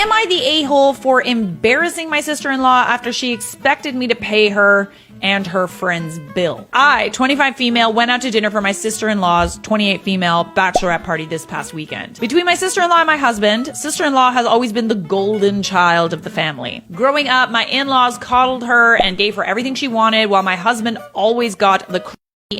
Am I the a-hole for embarrassing my sister-in-law after she expected me to pay her and her friend's bill? I, 25 female, went out to dinner for my sister-in-law's 28 female bachelorette party this past weekend. Between my sister-in-law and my husband, sister-in-law has always been the golden child of the family. Growing up, my in-laws coddled her and gave her everything she wanted, while my husband always got the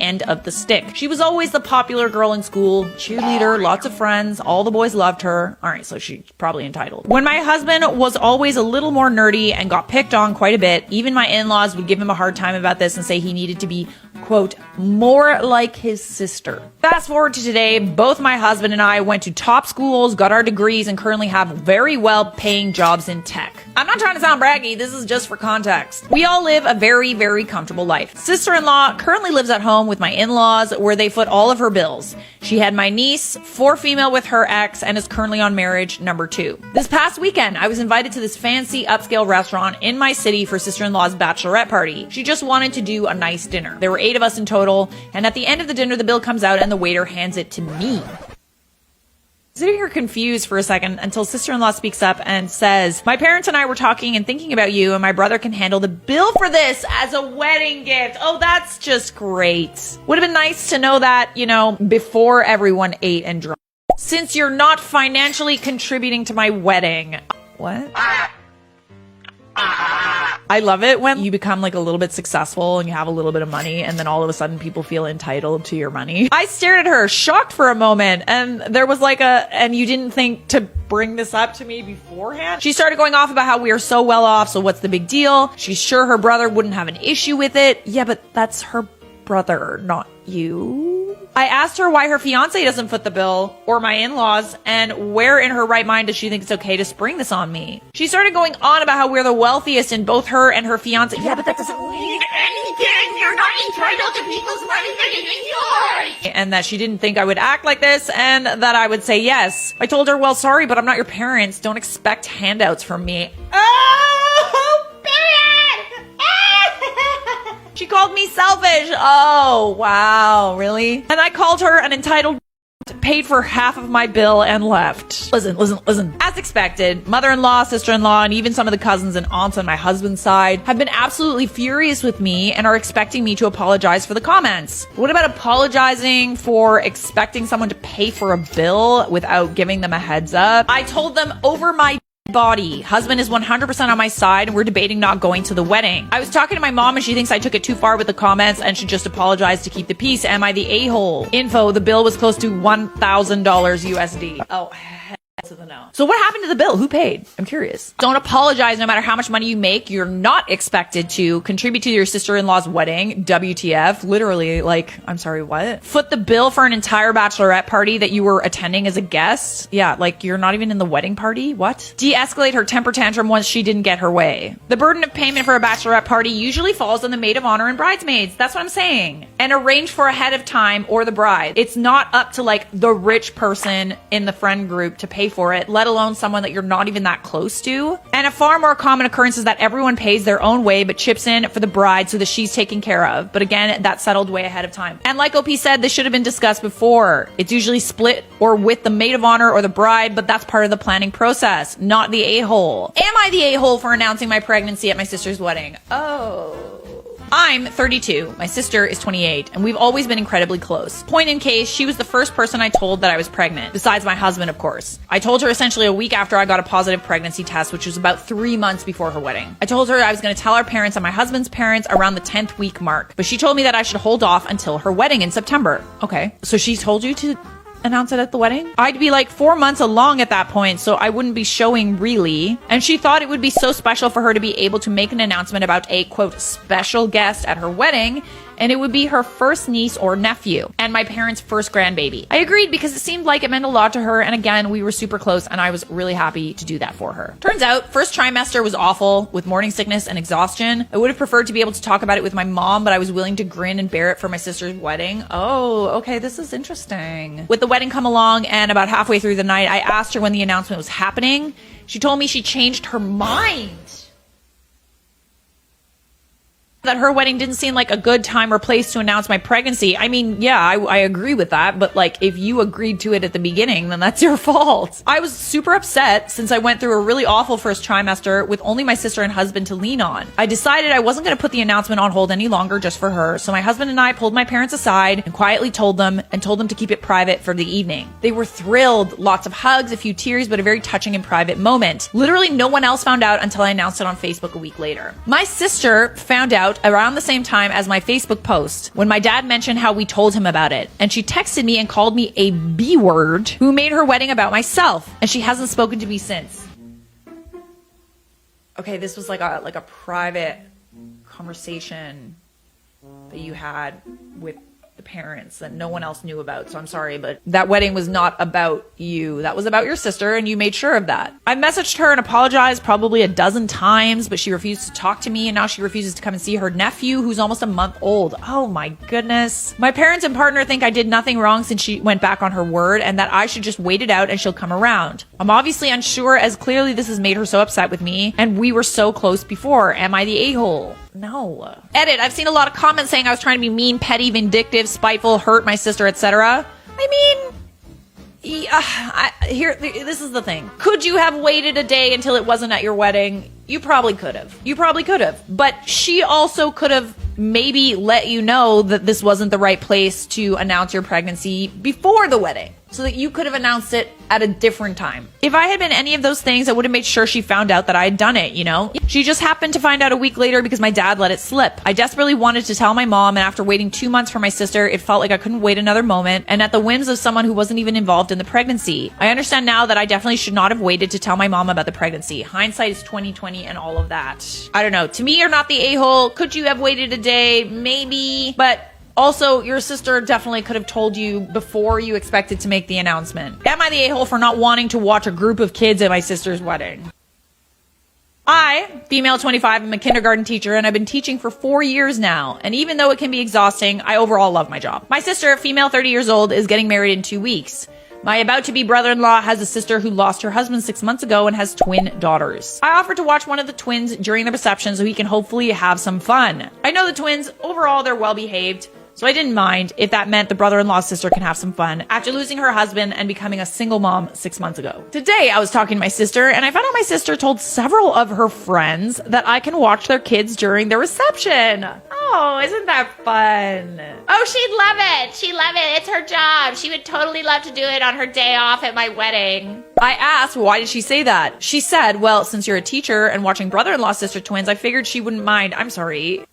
end of the stick. She was always the popular girl in school, cheerleader, lots of friends, all the boys loved her. Alright, so she's probably entitled. When my husband was always a little more nerdy and got picked on quite a bit, even my in-laws would give him a hard time about this and say he needed to be, quote, more like his sister. Fast forward to today, both my husband and I went to top schools, got our degrees, and currently have very well-paying jobs in tech. I'm not trying to sound braggy, this is just for context. We all live a very, very comfortable life. Sister-in-law currently lives at home with my in-laws, where they foot all of her bills. She had my niece, 4 female with her ex, and is currently on marriage number 2. This past weekend, I was invited to this fancy upscale restaurant in my city for sister-in-law's bachelorette party. She just wanted to do a nice dinner. There were 8 of us in total, and at the end of the dinner, the bill comes out and the waiter hands it to me. Sitting here confused for a second until sister-in-law speaks up and says, my parents and I were talking and thinking about you, and my brother can handle the bill for this as a wedding gift. Oh, that's just great. Would have been nice to know that, you know, before everyone ate and drank. Since you're not financially contributing to my wedding. What? I love it when you become like a little bit successful and you have a little bit of money and then all of a sudden people feel entitled to your money. I stared at her, shocked for a moment, and there was like and you didn't think to bring this up to me beforehand? She started going off about how we are so well off, so what's the big deal? She's sure her brother wouldn't have an issue with it. Yeah, but that's her brother, not you. I asked her why her fiance doesn't foot the bill, or my in-laws, and where in her right mind does she think it's okay to spring this on me? She started going on about how we're the wealthiest in both her and her fiance. Yeah, but that doesn't mean anything. You're not entitled to people's money than yours. And that she didn't think I would act like this, and that I would say yes. I told her, well, sorry, but I'm not your parents. Don't expect handouts from me. Oh, period! She called me selfish. Oh, wow. Really? And I called her an entitled, paid for half of my bill and left. Listen. As expected, mother-in-law, sister-in-law, and even some of the cousins and aunts on my husband's side have been absolutely furious with me and are expecting me to apologize for the comments. What about apologizing for expecting someone to pay for a bill without giving them a heads up? I told them over my body. Husband is 100% on my side and we're debating not going to the wedding. I was talking to my mom and she thinks I took it too far with the comments and should just apologize to keep the peace. Am I the a-hole? Info, the bill was close to $1,000 USD. Oh, to the no. So what happened to the bill? Who paid? I'm curious. Don't apologize no matter how much money you make. You're not expected to contribute to your sister-in-law's wedding. WTF. Literally, like, I'm sorry, what? Foot the bill for an entire bachelorette party that you were attending as a guest? Yeah, like you're not even in the wedding party? What? De-escalate her temper tantrum once she didn't get her way. The burden of payment for a bachelorette party usually falls on the maid of honor and bridesmaids. That's what I'm saying. And arrange for ahead of time or the bride. It's not up to like the rich person in the friend group to pay for it, let alone someone that you're not even that close to. And a far more common occurrence is that everyone pays their own way but chips in for the bride so that she's taken care of. But again, that's settled way ahead of time. And like OP said, this should have been discussed before. It's usually split or with the maid of honor or the bride, but that's part of the planning process, not the a-hole. Am I the a-hole for announcing my pregnancy at my sister's wedding? Oh. I'm 32, my sister is 28, and we've always been incredibly close. Point in case, she was the first person I told that I was pregnant, besides my husband, of course. I told her essentially a week after I got a positive pregnancy test, which was about 3 months before her wedding. I told her I was going to tell our parents and my husband's parents around the 10th week mark, but she told me that I should hold off until her wedding in September. Okay, so she told you to announce it at the wedding? I'd be like 4 months along at that point, so I wouldn't be showing really. And she thought it would be so special for her to be able to make an announcement about a, quote, special guest at her wedding, and it would be her first niece or nephew, and my parents' first grandbaby. I agreed because it seemed like it meant a lot to her, and again, we were super close, and I was really happy to do that for her. Turns out, first trimester was awful, with morning sickness and exhaustion. I would have preferred to be able to talk about it with my mom, but I was willing to grin and bear it for my sister's wedding. Oh, okay, this is interesting. With the wedding come along, and about halfway through the night, I asked her when the announcement was happening. She told me she changed her mind. that her wedding didn't seem like a good time or place to announce my pregnancy. I mean, yeah, I agree with that, but like if you agreed to it at the beginning, then that's your fault. I was super upset since I went through a really awful first trimester with only my sister and husband to lean on. I decided I wasn't going to put the announcement on hold any longer just for her, so my husband and I pulled my parents aside and quietly told them to keep it private for the evening. They were thrilled, lots of hugs, a few tears, but a very touching and private moment. Literally no one else found out until I announced it on Facebook a week later. My sister found out around the same time as my Facebook post when my dad mentioned how we told him about it, and she texted me and called me a B word who made her wedding about myself, and she hasn't spoken to me since. Okay, this was like a private conversation that you had with the parents that no one else knew about, so I'm sorry, but that wedding was not about you. That was about your sister, and you made sure of that. I messaged her and apologized probably a dozen times, but she refused to talk to me, and now she refuses to come and see her nephew, who's almost a month old. Oh my goodness. My parents and partner think I did nothing wrong since she went back on her word, and that I should just wait it out and she'll come around. I'm obviously unsure, as clearly this has made her so upset with me, and we were so close before. Am I the a-hole? No. Edit. I've seen a lot of comments saying I was trying to be mean, petty, vindictive, spiteful, hurt my sister, etc. I mean, this is the thing. Could you have waited a day until it wasn't at your wedding? You probably could have. But she also could have maybe let you know that this wasn't the right place to announce your pregnancy before the wedding, so that you could have announced it at a different time. If I had been any of those things, I would have made sure she found out that I had done it, you know? She just happened to find out a week later because my dad let it slip. I desperately wanted to tell my mom, and after waiting 2 months for my sister, it felt like I couldn't wait another moment, and at the whims of someone who wasn't even involved in the pregnancy. I understand now that I definitely should not have waited to tell my mom about the pregnancy. Hindsight is 20/20 and all of that. I don't know. To me, you're not the a-hole. Could you have waited a day? Maybe. But also, your sister definitely could have told you before you expected to make the announcement. Am I the a-hole for not wanting to watch a group of kids at my sister's wedding? I, female 25, am a kindergarten teacher, and I've been teaching for 4 years now. And even though it can be exhausting, I overall love my job. My sister, female 30 years old, is getting married in 2 weeks. My about-to-be brother-in-law has a sister who lost her husband 6 months ago and has twin daughters. I offered to watch one of the twins during the reception so he can hopefully have some fun. I know the twins, overall they're well-behaved, so I didn't mind if that meant the brother-in-law's sister can have some fun after losing her husband and becoming a single mom 6 months ago. Today, I was talking to my sister, and I found out my sister told several of her friends that I can watch their kids during their reception. Oh, isn't that fun? Oh, she'd love it. She'd love it. It's her job. She would totally love to do it on her day off at my wedding. I asked, why did she say that? She said, well, since you're a teacher and watching brother-in-law sister twins, I figured she wouldn't mind. I'm sorry.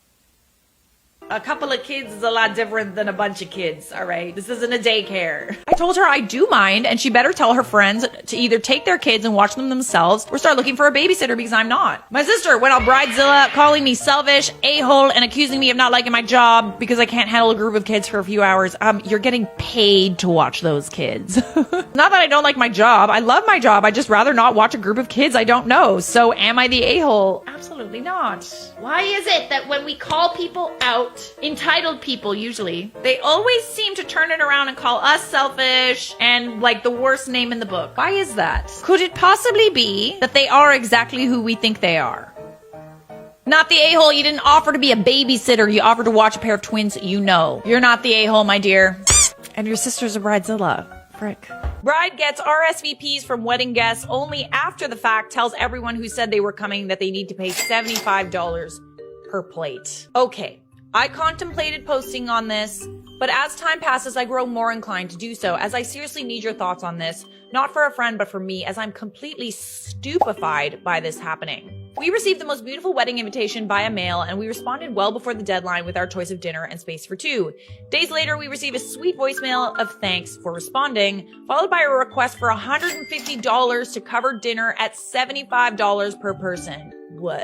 A couple of kids is a lot different than a bunch of kids, all right? This isn't a daycare. I told her I do mind, and she better tell her friends to either take their kids and watch them themselves or start looking for a babysitter, because I'm not. My sister went on Bridezillas calling me selfish, a-hole, and accusing me of not liking my job because I can't handle a group of kids for a few hours. You're getting paid to watch those kids. Not that I don't like my job. I love my job. I'd just rather not watch a group of kids I don't know. So am I the a-hole? Absolutely not. Why is it that when we call people out, entitled people usually, they always seem to turn it around and call us selfish and like the worst name in the book? Why is that? Could it possibly be that they are exactly who we think they are? Not the a-hole. You didn't offer to be a babysitter. You offered to watch a pair of twins you know. You're not the a-hole, my dear. And your sister's a bridezilla. Frick. Bride gets RSVPs from wedding guests only after the fact, tells everyone who said they were coming that they need to pay $75 per plate. Okay. I contemplated posting on this, but as time passes, I grow more inclined to do so, as I seriously need your thoughts on this, not for a friend, but for me, as I'm completely stupefied by this happening. We received the most beautiful wedding invitation via mail, and we responded well before the deadline with our choice of dinner and space for two. Days later, we receive a sweet voicemail of thanks for responding, followed by a request for $150 to cover dinner at $75 per person. What?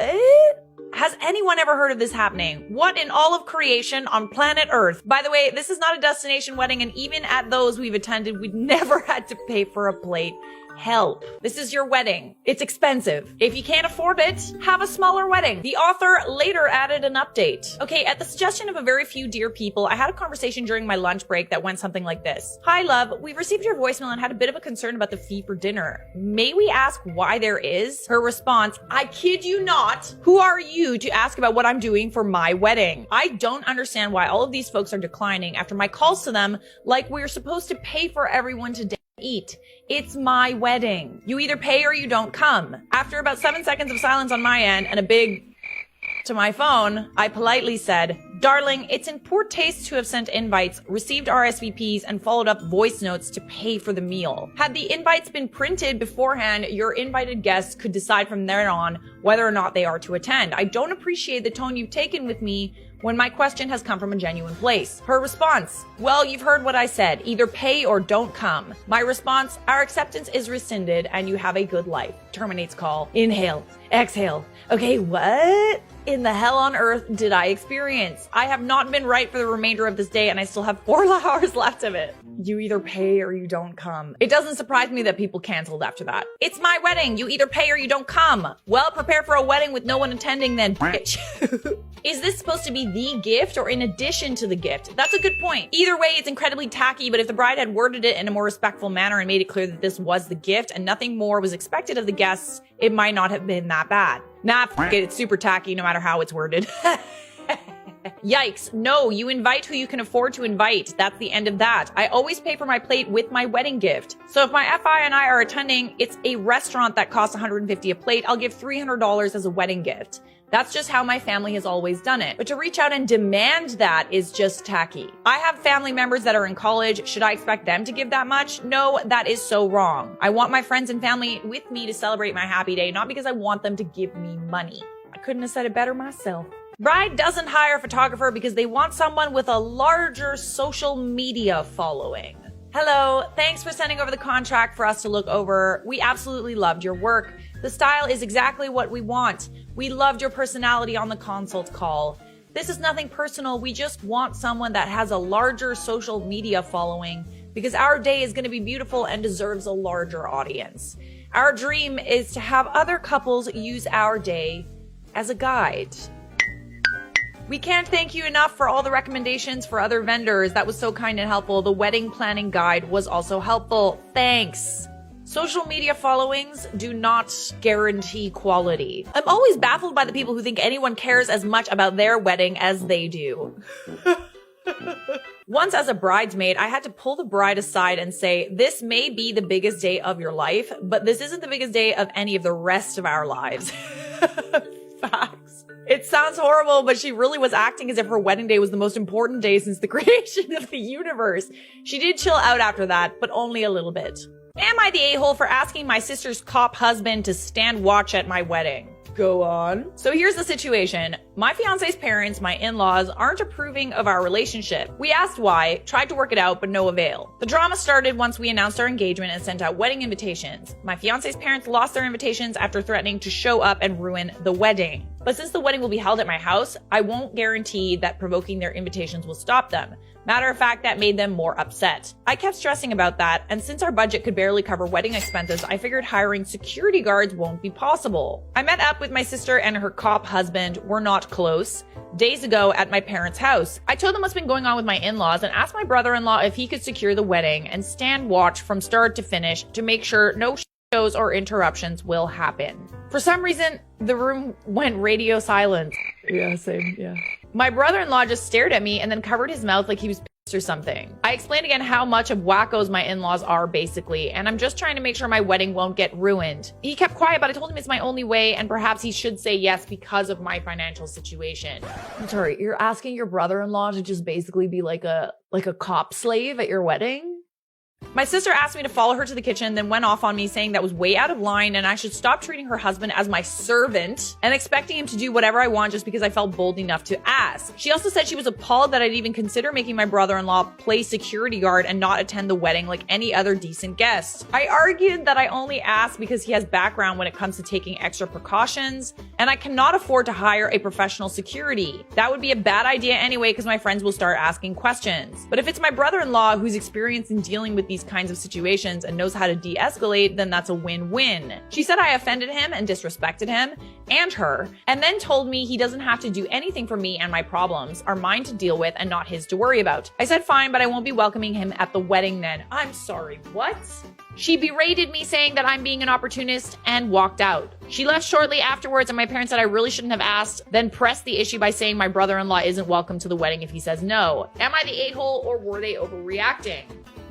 Has anyone ever heard of this happening? What in all of creation on planet Earth? By the way, this is not a destination wedding, and even at those we've attended, we'd never had to pay for a plate. help. This is your wedding. It's expensive. If you can't afford it, have a smaller wedding. The author later added an update. Okay, at the suggestion of a very few dear people, I had a conversation during my lunch break that went something like this. Hi, love. We've received your voicemail and had a bit of a concern about the fee for dinner. May we ask why there is? Her response, I kid you not. Who are you to ask about what I'm doing for my wedding? I don't understand why all of these folks are declining after my calls to them like we're supposed to pay for everyone to eat. It's my wedding. You either pay or you don't come. After about 7 seconds of silence on my end and a big to my phone, I politely said, darling, it's in poor taste to have sent invites, received RSVPs, and followed up voice notes to pay for the meal. Had the invites been printed beforehand, your invited guests could decide from there on whether or not they are to attend. I don't appreciate the tone you've taken with me when my question has come from a genuine place. Her response, well, you've heard what I said. Either pay or don't come. My response, our acceptance is rescinded and you have a good life. Terminates call. Inhale. Exhale. Okay, what in the hell on earth did I experience? I have not been right for the remainder of this day and I still have 4 hours left of it. You either pay or you don't come. It doesn't surprise me that people canceled after that. It's my wedding. You either pay or you don't come. Well, prepare for a wedding with no one attending then, bitch. Is this supposed to be the gift or in addition to the gift? That's a good point. Either way, it's incredibly tacky, but if the bride had worded it in a more respectful manner and made it clear that this was the gift and nothing more was expected of the guests, it might not have been that bad. Nah, f*** it, it's super tacky no matter how it's worded. Yikes. No, you invite who you can afford to invite. That's the end of that. I always pay for my plate with my wedding gift. So if my FI and I are attending, it's a restaurant that costs $150 a plate. I'll give $300 as a wedding gift. That's just how my family has always done it. But to reach out and demand that is just tacky. I have family members that are in college. Should I expect them to give that much? No, that is so wrong. I want my friends and family with me to celebrate my happy day, not because I want them to give me money. I couldn't have said it better myself. Bride doesn't hire a photographer because they want someone with a larger social media following. Hello, thanks for sending over the contract for us to look over. We absolutely loved your work. The style is exactly what we want. We loved your personality on the consult call. This is nothing personal. We just want someone that has a larger social media following because our day is going to be beautiful and deserves a larger audience. Our dream is to have other couples use our day as a guide. We can't thank you enough for all the recommendations for other vendors. That was so kind and helpful. The wedding planning guide was also helpful. Thanks. Social media followings do not guarantee quality. I'm always baffled by the people who think anyone cares as much about their wedding as they do. Once as a bridesmaid, I had to pull the bride aside and say, this may be the biggest day of your life, but this isn't the biggest day of any of the rest of our lives. Facts. It sounds horrible, but she really was acting as if her wedding day was the most important day since the creation of the universe. She did chill out after that, but only a little bit. Am I the a-hole for asking my sister's cop husband to stand watch at my wedding? Go on. So here's the situation. My fiance's parents, my in-laws, aren't approving of our relationship. We asked why, tried to work it out, but no avail. The drama started once we announced our engagement and sent out wedding invitations. My fiance's parents lost their invitations after threatening to show up and ruin the wedding. But since the wedding will be held at my house, I won't guarantee that provoking their invitations will stop them. Matter of fact, that made them more upset. I kept stressing about that, and since our budget could barely cover wedding expenses, I figured hiring security guards won't be possible. I met up with my sister and her cop husband. We're not close. Days ago at my parents' house. I told them what's been going on with my in-laws and asked my brother-in-law if he could secure the wedding and stand watch from start to finish to make sure no shows or interruptions will happen. For some reason, the room went radio silent. Yeah, same, yeah. My brother-in-law just stared at me and then covered his mouth like he was pissed or something. I explained again how much of wackos my in-laws are basically, and I'm just trying to make sure my wedding won't get ruined. He kept quiet, but I told him it's my only way and perhaps he should say yes because of my financial situation. I'm sorry, you're asking your brother-in-law to just basically be like a cop slave at your wedding? My sister asked me to follow her to the kitchen, then went off on me saying that was way out of line and I should stop treating her husband as my servant and expecting him to do whatever I want just because I felt bold enough to ask. She also said she was appalled that I'd even consider making my brother-in-law play security guard and not attend the wedding like any other decent guest. I argued that I only asked because he has background when it comes to taking extra precautions and I cannot afford to hire a professional security. That would be a bad idea anyway because my friends will start asking questions. But if it's my brother-in-law who's experienced in dealing with these kinds of situations and knows how to de-escalate, then that's a win-win. She said I offended him and disrespected him and her, and then told me he doesn't have to do anything for me and my problems are mine to deal with and not his to worry about. I said fine, but I won't be welcoming him at the wedding then. I'm sorry, what? She berated me saying that I'm being an opportunist and walked out. She left shortly afterwards and my parents said I really shouldn't have asked, then pressed the issue by saying my brother-in-law isn't welcome to the wedding if he says no. Am I the a-hole or were they overreacting?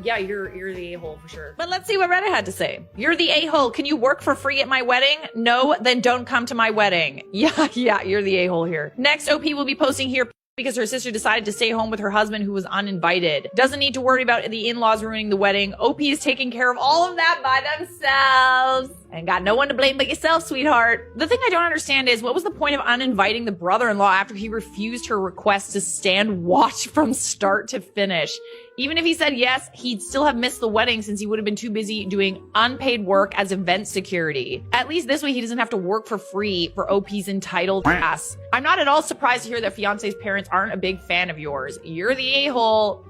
Yeah, you're the a-hole for sure. But let's see what Reddit had to say. You're the a-hole. Can you work for free at my wedding? No, then don't come to my wedding. Yeah, you're the a-hole here. Next, OP will be posting here because her sister decided to stay home with her husband who was uninvited. Doesn't need to worry about the in-laws ruining the wedding. OP is taking care of all of that by themselves. And got no one to blame but yourself, sweetheart. The thing I don't understand is, what was the point of uninviting the brother-in-law after he refused her request to stand watch from start to finish? Even if he said yes, he'd still have missed the wedding since he would have been too busy doing unpaid work as event security. At least this way he doesn't have to work for free for OP's entitled ass. I'm not at all surprised to hear that fiance's parents aren't a big fan of yours. You're the a-hole.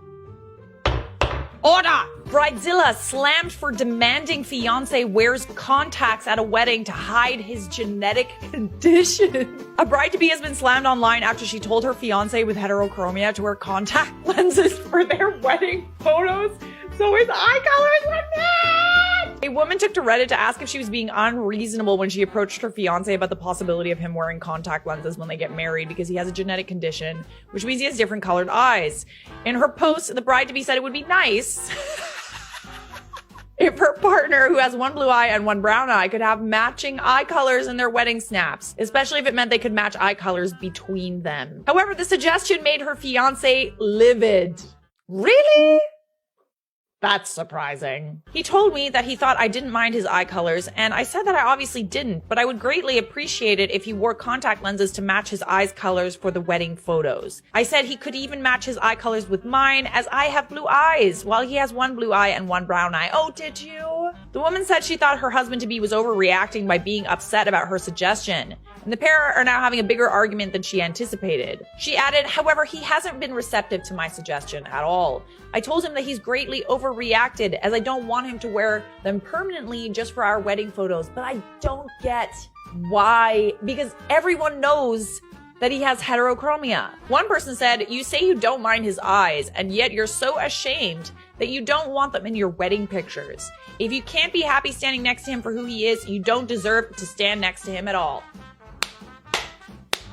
Order! Bridezillas slammed for demanding fiance wears contacts at a wedding to hide his genetic condition. A bride-to-be has been slammed online after she told her fiance with heterochromia to wear contact lenses for their wedding photos, so his eye colors would match! A woman took to Reddit to ask if she was being unreasonable when she approached her fiance about the possibility of him wearing contact lenses when they get married because he has a genetic condition, which means he has different colored eyes. In her post, the bride-to-be said it would be nice if her partner, who has one blue eye and one brown eye, could have matching eye colors in their wedding snaps, especially if it meant they could match eye colors between them. However, the suggestion made her fiance livid. Really? That's surprising. He told me that he thought I didn't mind his eye colors, and I said that I obviously didn't, but I would greatly appreciate it if he wore contact lenses to match his eyes colors for the wedding photos. I said he could even match his eye colors with mine, as I have blue eyes, while he has one blue eye and one brown eye. Oh, did you? The woman said she thought her husband-to-be was overreacting by being upset about her suggestion, and the pair are now having a bigger argument than she anticipated. She added, however, he hasn't been receptive to my suggestion at all. I told him that he's greatly overreacted, as I don't want him to wear them permanently just for our wedding photos, but I don't get why, because everyone knows that he has heterochromia. One person said, you say you don't mind his eyes, and yet you're so ashamed that you don't want them in your wedding pictures. If you can't be happy standing next to him for who he is, you don't deserve to stand next to him at all.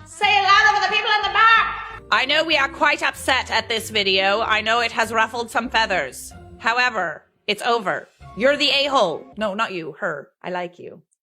Say it louder for the people in the back! I know we are quite upset at this video. I know it has ruffled some feathers. However, it's over. You're the a-hole. No, not you, her. I like you.